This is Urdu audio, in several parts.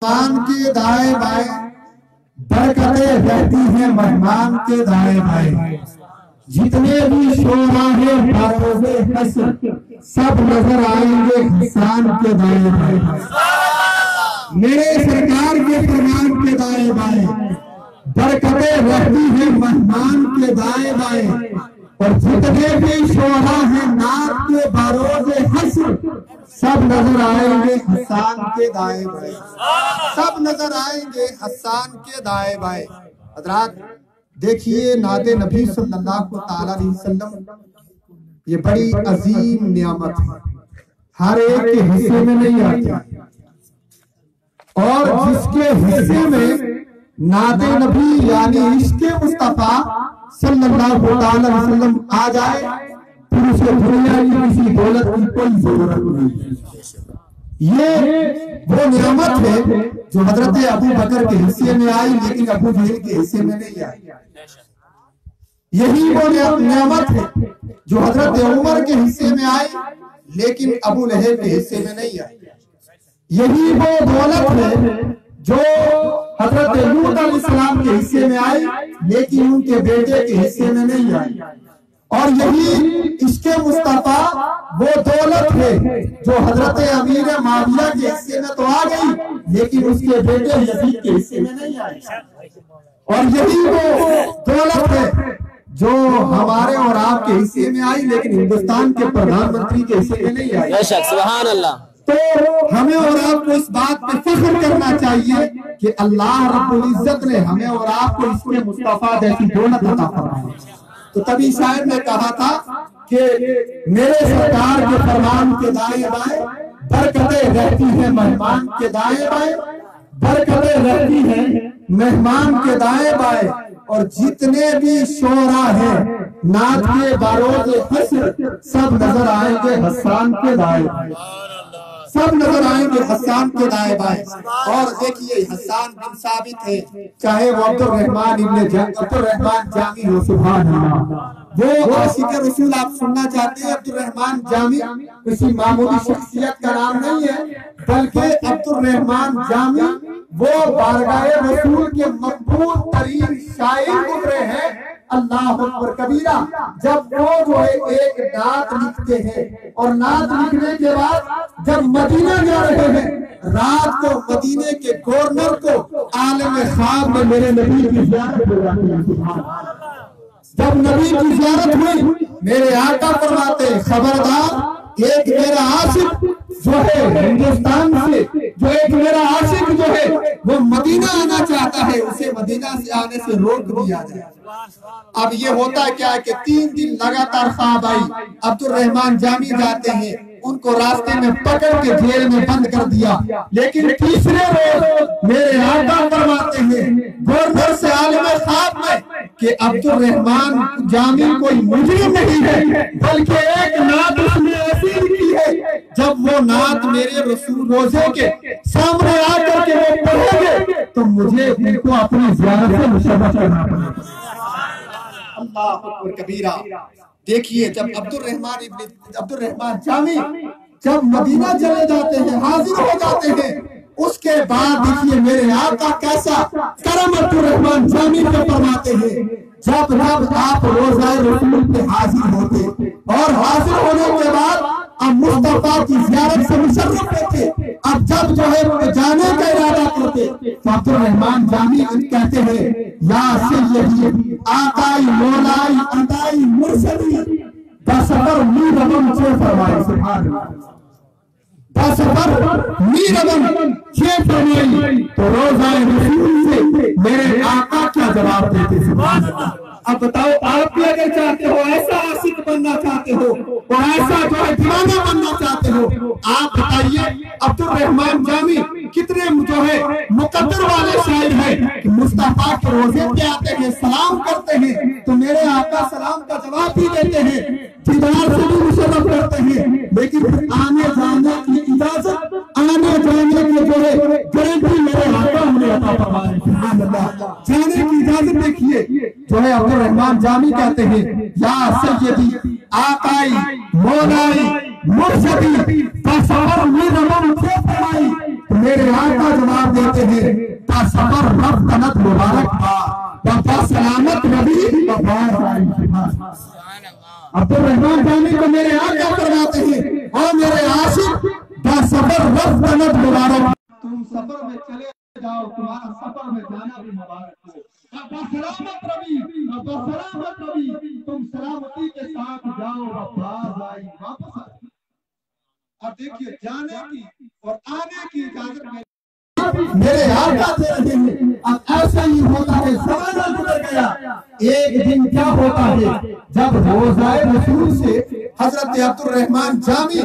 مہمان کے دائیں بائیں برکتیں رہتی ہیں مہمان کے دائیں بائیں، جتنے بھی شعراء ہیں بروز حشر سب نظر آئیں گے حسان کے دائیں بائیں، میرے سرکار کے فرمان کے دائیں بائیں برکتیں رہتی ہیں مہمان کے دائیں بائیں، اور جتنے بھی شعراء ہیں نعت کے بروز حشر سب نظر آئیں گے حسان کے دائیں بائیں، سب نظر آئیں گے حسان کے دائیں بائیں۔ حضرات دیکھیے نعت نبی صلی اللہ علیہ وسلم یہ بڑی عظیم نعمت ہے، ہر ایک کے حصے میں نہیں آتی، اور جس کے حصے میں نعت نبی یعنی عشق مصطفیٰ صلی اللہ علیہ وسلم آ جائے پھر اسے دنیا کی کسی دولت کی کوئی ضرورت نہیں۔ یہ وہ نعمت ہے جو حضرت ابو بکر کے حصے میں آئی لیکن ابو جہل کے حصے میں نہیں آئی، یہی وہ نعمت ہے جو حضرت عمر کے حصے میں آئی لیکن ابو لہب کے حصے میں نہیں آئی، یہی وہ دولت ہے جو حضرت لوط علیہ السلام کے حصے میں آئی لیکن ان کے بیٹے کے حصے میں نہیں آئی، اور یہی عشق مصطفیٰ وہ دولت ہے جو حضرت امیر معاویہ کے حصے میں تو آ گئی لیکن اس کے بیٹے یزید کے حصے میں نہیں آئی، اور یہی وہ دولت ہے جو ہمارے اور آپ کے حصے میں آئی لیکن ہندوستان کے پردھان منتری کے حصے میں نہیں آئی۔ بے شک، سبحان اللہ۔ تو ہمیں اور آپ کو اس بات پہ فخر کرنا چاہیے کہ اللہ رب العزت نے ہمیں اور آپ کو اس کے مصطفیٰ جیسی دولت عطا فرمائی۔ تو تبھی شاعر نے کہا تھا کہ میرے سرکار کے فرمان کے دائیں بائیں برکتیں رہتی ہیں مہمان کے دائیں بائیں، برکتیں رہتی ہیں مہمان کے دائیں بائیں، اور جتنے بھی شعراء ہیں نعت کے بروز حشر سب نظر آئیں گے حسان کے دائیں بائیں، سب نظر آئیں گے حسان کے دائیں بائیں۔ اور دیکھیے حسان بن ثابت ہے چاہے وہ عبد الرحمن جامی ہو، سبحان اللہ، وہ عاشق رسول آپ سننا چاہتے ہیں عبد الرحمن جامی کسی معمولی شخصیت کا نام نہیں ہے بلکہ عبد الرحمن جامی وہ بارگاہ رسول کے مقبول ترین شاعر گزرے ہیں۔ اللہ اکبر کبیرہ، جب وہ جو ہے ایک نعت لکھتے ہیں اور نعت لکھنے کے بعد جب مدینہ جا رہے ہیں رات کو مدینے کے گورنر کو عالم خواب میں میرے نبی کی زیارت ہو جاتی ہے۔ جب نبی کی زیارت ہوئی میرے آقا فرماتے خبردار ایک میرا عاشق جو ہے ہندوستان سے، جو ایک میرا عاشق جو ہے وہ مدینہ آنا چاہتا ہے، اسے مدینہ سے آنے سے روک دیا جائے۔ اب یہ ہوتا کیا ہے کہ 3 دن لگاتار خواب آئی، عبد الرحمن جامی جاتے ہیں، ان کو راستے میں پکڑ کے جیل میں بند کر دیا، لیکن تیسرے روز میرے آقا فرماتے ہیں گورنر سے عالم خواب میں کہ عبد الرحمن جامی کوئی مجرم نہیں ہے بلکہ ایک نعت اس نے ایسی لکھی ہے جب وہ نعت میرے رسول روزے کے سامنے آ کر کے وہ پڑھیں گے تو مجھے ان کو اپنی زیارت سے مشرف کرنا پڑے گا۔ اللہ اکبر کبیرہ۔ دیکھیے جب عبد الرحمن جامی جب مدینہ چلے جاتے ہیں حاضر ہو جاتے ہیں، اس کے بعد دیکھیے میرے آقا کیسا کرم عبد الرحمن جامی کو فرماتے ہیں جب آپ روزہ رسول پہ حاضر ہوتے اور حاضر ہونے کے بعد اب مصطفیٰ کی زیارت سے مشرف ہوتے، اب جب جو ہے جانے کا ارادہ کرتے تو عبد الرحمن جامی کہتے ہیں یا سیدی آقائی مولائی عطائی مرشدی بسفر میرمن سے فرمائے، سبحان اللہ، بسفر میرمن سے فرمائی تو روزہ رسول سے میرے آقا کیا جواب دیتے، سبحان اللہ۔ اب بتاؤ آپ بھی اگر چاہتے ہو ایسا عاشق بننا چاہتے ہو اور ایسا جو ہے دیوانہ بننا چاہتے ہو، آپ بتائیے عبد الرحمن جامی کتنے جو ہے مقدر والے شاعر ہیں کہ مصطفیٰ کے روزے پہ آتے ہیں سلام کرتے ہیں تو میرے آقا سلام کا جواب بھی دیتے ہیں، دیدار سے بھی مشرف کرتے ہیں، لیکن آنے جانے کی اجازت، آنے جانے کے جو ہے گارنٹی میرے آقا ہمیں عطا فرمائے، سبحان اللہ۔ جانے کی اجازت دیکھیے جو ہے عبد الرحمن جامی کہتے ہیں یا سیدی آقائی مولائی مرشدی بسفر میرمن سے فرمائی تو میرے آقا جواب دیتے ہیں تا سفر رفتنت مبارک با سلامت نبی ببار آئی. عبدالرحمن جامی کو میرے آقا فرماتے ہیں اور میرے عاشق با سفر رفتنت مبارک. تم سفر میں چلے جاؤ, تمہارا سفر میں جانا بھی مبارک ہو. سلامت ربی, سلامت ربی, تم سلامتی کے ساتھ جاؤ, باز آئی واپس آئی. اب دیکھیے جانے کی اور آنے کی اجازت میرے آقا دے رہے ہیں. اب ایسا ہی ہوتا ہے, زمانہ گزر گیا. ایک دن کیا ہوتا ہے جب روزہ رسول سے حضرت عبدالرحمن جامی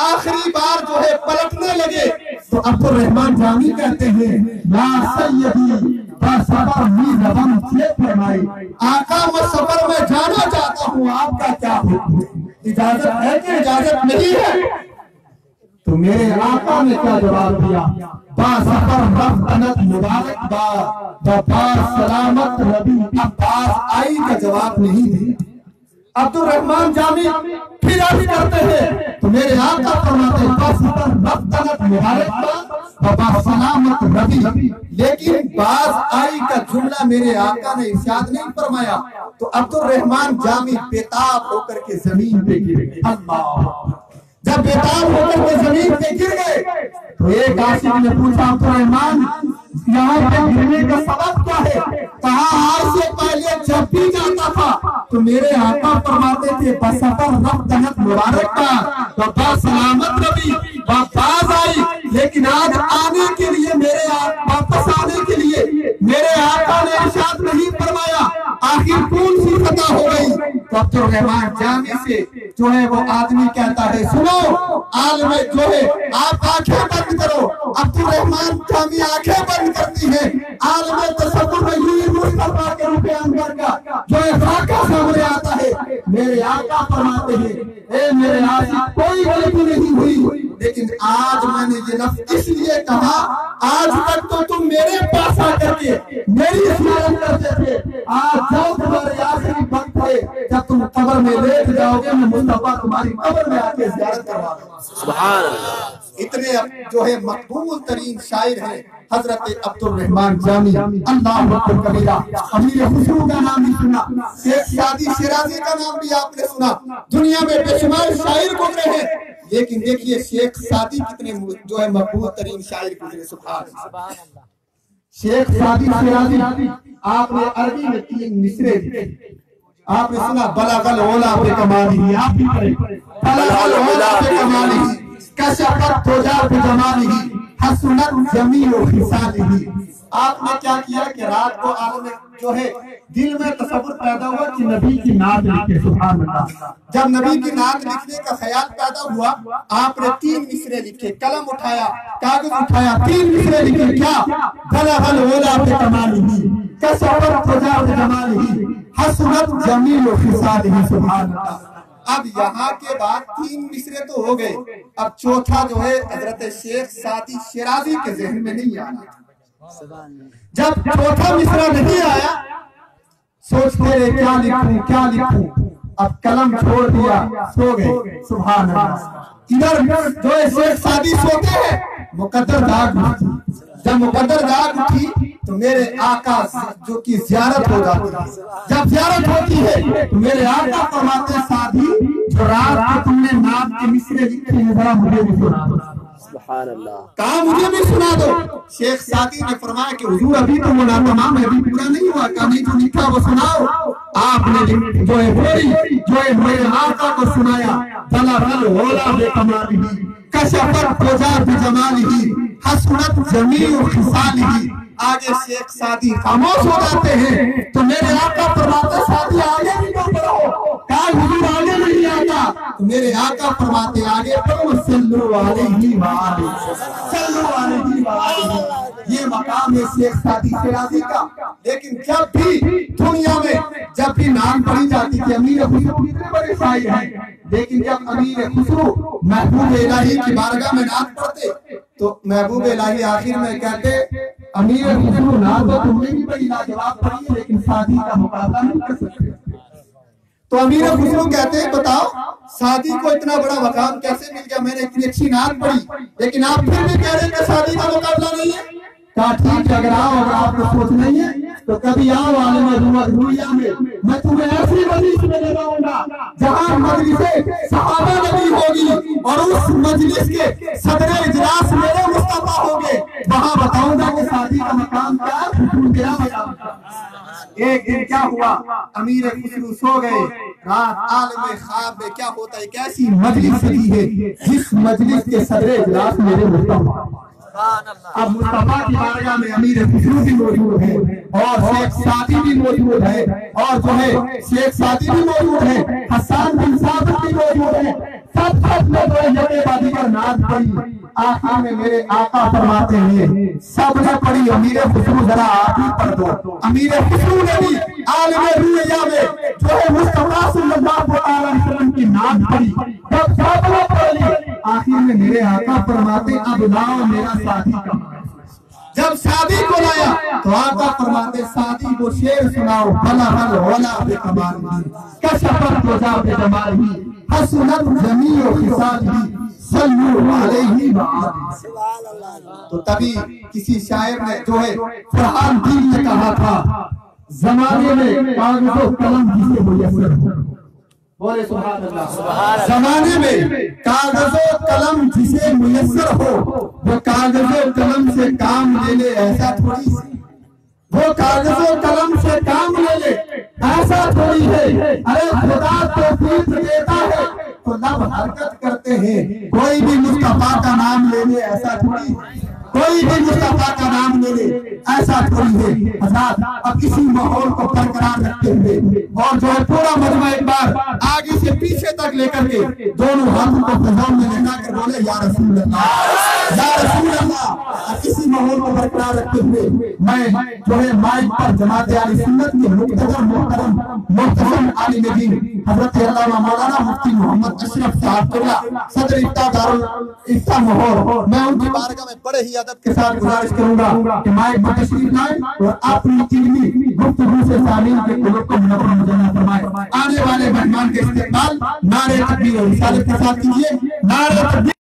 آخری بار جو ہے پلٹنے لگے تو عبدالرحمن جامی کہتے ہیں یا سیدی سفر می ربم چیت فرمائی, آقا میں سفر میں جانا چاہتا ہوں, آپ کا کیا حکم ہے, اجازت ہے کہ اجازت نہیں ہے؟ تو میرے آقا نے کیا جواب دیا, با سفر رفتنت مبارک با سلامت ربی. عباس آئی کا جواب نہیں دیا. عبدالرحمن جامی پھر عرض کرتے ہیں تو میرے آقا فرماتے ہیں با سفر رفتنت مبارک با سلامت ربی. لیکن باز آئی کا جملہ میرے آقا نے ارشاد نہیں فرمایا. تو عبدالرحمن جامی بیتاب ہو کر کے زمین پہ گر گئے. اللہ, جب بیتاب ہو کر کے زمین پہ گر گئے تو ایک عاشق نے پوچھا عبدالرحمن یہاں پہ گرنے کا سبب کیا ہے؟ کہا آج سے پہلے جب بھی جاتا تھا تو میرے آقا فرماتے تھے بسفر رفتنت مبارک کا با سلامت ربی باز آئی. لیکن آج آنے کے لیے واپس آنے کے لیے میرے آقا نے ارشاد نہیں فرمایا. آخر کون سی خطا ہو گئی؟ تو عبدالرحمن جامی سے جو ہے وہ آدمی کہتا ہے سنو عالم جو ہے آپ آنکھیں بند کرو. عبدالرحمن جامی آنکھیں بند کرتی ہے. عالم تصور میں یوں مصطفیٰ کے روح انور کا جو ہے خاکہ سامنے آتا ہے. میرے آقا فرماتے ہیں اے میرے عاشق کوئی غلطی نہیں ہوئی, لیکن آج میں نے یہ لفظ اس لیے کہا آج تک تو تم میرے پاس آ کر کے میری زیارت کرتے تھے, آج جاؤ تمہارے آخری وقت ہے, جب تم قبر میں لیٹ جاؤ گے میں مصطفیٰ تمہاری قبر میں آ کے زیارت کروا دوں گا. سبحان اللہ. اتنے جو ہے مقبول ترین شاعر ہیں حضرت عبدالرحمن جامی. اللہ اکبر کبیرہ. امیر خسرو کا نام بھی سنا, شیخ سعدی شیرازی کا نام بھی آپ نے سنا. دنیا میں بے شمار شاعر گزرے ہیں, لیکن دیکھیے شیخ سعدی کتنے جو ہے مقبول ترین شاعر گزرے. سبحان اللہ. شیخ سعدی شیرازی آپ نے عربی میں 3 مصرے لکھے. آپ نے سنا بلغ العلا بکمالہ, آپ بھی پڑھیں بلغ العلا بکمالہ کشفت تجا بجمالہ حسنت جمیع خصالہ. آپ نے کیا کیا کہ رات کو عالم جو ہے دل میں تصور پیدا ہوا کہ نبی کی نعت لکھے. سبحان اللہ. جب نبی کی نعت لکھنے کا خیال پیدا ہوا آپ نے 3 مصرے لکھے. قلم اٹھایا, کاغذ اٹھایا, 3 مصرے لکھے. کیا بلغ العلا بکمالہ کشفت تجا بجمالہ حسنت جمیع خصالہ. سبحان اللہ. اب یہاں کے بعد 3 مصرے تو ہو گئے, اب چوتھا جو ہے حضرت شیخ سعدی شیرازی کے ذہن میں نہیں آیا. جب چوتھا مصرع نہیں آیا سوچتے رہے کیا لکھوں کیا لکھوں. اب قلم چھوڑ دیا, سو گئے. سبحان اللہ. ادھر جو ہے شیخ سعدی سوتے ہیں, مقدر جاگ اٹھی. جب مقدر جاگ اٹھی تو میرے آقا جو کی زیارت ہو جاتی ہے. جب زیارت ہوتی ہے تو میرے آقا فرماتے ہیں سعدی جو رات کو تم نے نعت کے مصرے لکھے ہیں ذرا مجھے بھی سنا دو. سبحان اللہ. کہا مجھے بھی سنا دو. شیخ سعدی نے فرمایا کہ حضور ابھی تو وہ تمام ہے, ابھی پورا نہیں ہوا. کہا نہیں جو لکھا وہ سناؤ. آپ نے جو ہے پوری جو ہے میرے آقا کو سنایا. بلغ العلا بکمالہ کشفت تجا بجمالہ حسنت جمیع خصالہ. آگے شیخ سعدی خاموش ہو جاتے ہیں تو میرے آقا فرماتے سعدی آگے بھی نہ پڑھو. کہا حضور آگے نہیں آتا. تو میرے آقا فرماتے آگے پڑھو صلو علیہ وآلہ صلو علیہ وآلہ. یہ مقام ہے شیخ سعدی شیرازی کا. لیکن جب بھی دنیا میں جب بھی نام پڑھی جاتی تھی, امیر خسرو کتنے بڑے شاعر ہیں, لیکن جب امیر خسرو محبوب الہی کی بارگاہ میں نعت پڑھتے تو محبوب الہی آخر میں کہتے امیر خسرو نعت تو تم نے بھی بڑی لاجواب پڑھی ہے لیکن سعدی کا مقابلہ نہیں کر سکتے. تو امیر خسرو کہتے ہیں بتاؤ سعدی کو اتنا بڑا مقام کیسے مل گیا؟ میں نے اتنی اچھی نعت پڑھی لیکن آپ پھر بھی کہہ رہے ہیں کہ سعدی کا مقابلہ نہیں ہے۔ کہا ٹھیک ہے، اگر آپ کو سوچ نہیں ہے تو کبھی آؤ عالم رویہ میں تمہیں ایسی مجلس میں لے جاؤں گا جہاں مجلس صحابہ نبی ہوگی اور اس مجلس کے صدر اجلاس میرے مصطفیٰ ہوں گے، وہاں بتاؤں گا کہ سعدی کا مقام کیا کیا مقام تھا۔ ایک دن کیا ہوا، امیر خسرو سو گئے، رات عالم خواب میں کیا ہوتا ہے، ایک ایسی مجلس سجی ہے جس مجلس کے صدر اجلاس میرے مصطفیٰ۔ اب مصطفیٰ کی بارگاہ میں امیر خسرو بھی موجود ہے اور شیخ سعدی بھی موجود ہے اور جو ہے شیخ سعدی بھی موجود ہے، حسان بن ثابت بھی موجود ہے، سب نے جو ہے یقے بازی پر ناز پڑھی۔ آخر میں میرے آقا فرماتے ہیں سب نے پڑھی، امیر خسرو ذرا آپ ہی پڑھ دو۔ امیر خسرو نے بھی عالم رویہ میں جو ہے مصطفیٰ صلی اللہ علیہ وسلم کی ناز پڑھی، جب سب نے پڑھ لی آخر میں میرے آقا فرماتے اب لاؤ میرا سعدی کا۔ جب سعدی کو لایا تو آقا فرماتے سعدی کو شعر سناؤ، بلا بل ولا بے کمال کشفت وجہ بے جمال ہی حسنت جمیع خصال ہی صلو علیہ وآلہ۔ تو تبھی کسی شاعر نے جو ہے فرحان دین نے کہا تھا زمانے میں کاغذ و قلم جسے میسر ہو، بولے سبحان اللہ، زمانے میں کاغذ و قلم جسے میسر ہو وہ کاغذ و قلم سے کام لے لے ایسا تھوڑی سی، وہ کاغذ و قلم سے کام لے لے ایسا تھوڑی ہے، ارے خدا توفیق دیتا ہے تو لب حرکت کرتے ہیں، کوئی بھی مصطفیٰ کا نام لے لے ایسا تھوڑی ہے، کوئی بھی مصطفیٰ کا نام لے لے ایسا تھوڑی ہے۔ حضرات اب اسی ماحول کو برقرار رکھتے ہوئے اور جو ہے پورا مجمع ایک بار آگے سے پیچھے تک لے کر کے دونوں ہاتھوں کو فضا میں لٹا کر بولے یا رسول اللہ، یا رسول اللہ۔ اسی ماحول کو برقرار رکھتے ہوئے میں جو ہے مائک پر جماعت اہل سنت کے مقتدر محترم عالم دین حضرت علامہ مولانا مفتی محمد اشرف صاحب قبلہ صدر افتاح ماحول، میں ان کی بارگاہ میں بڑے ہی ادب کے ساتھ گزارش کروں گا کہ مائک پر تشریف لائیں اور اپنی علمی گفتگو سے سامعین کے قلوب کو منور مجنہ فرمائیں۔ آنے والے مہمان کے استقبال نعرہ تکبیر و رسالت کے ساتھ کیجیے، نعرہ تکبیر۔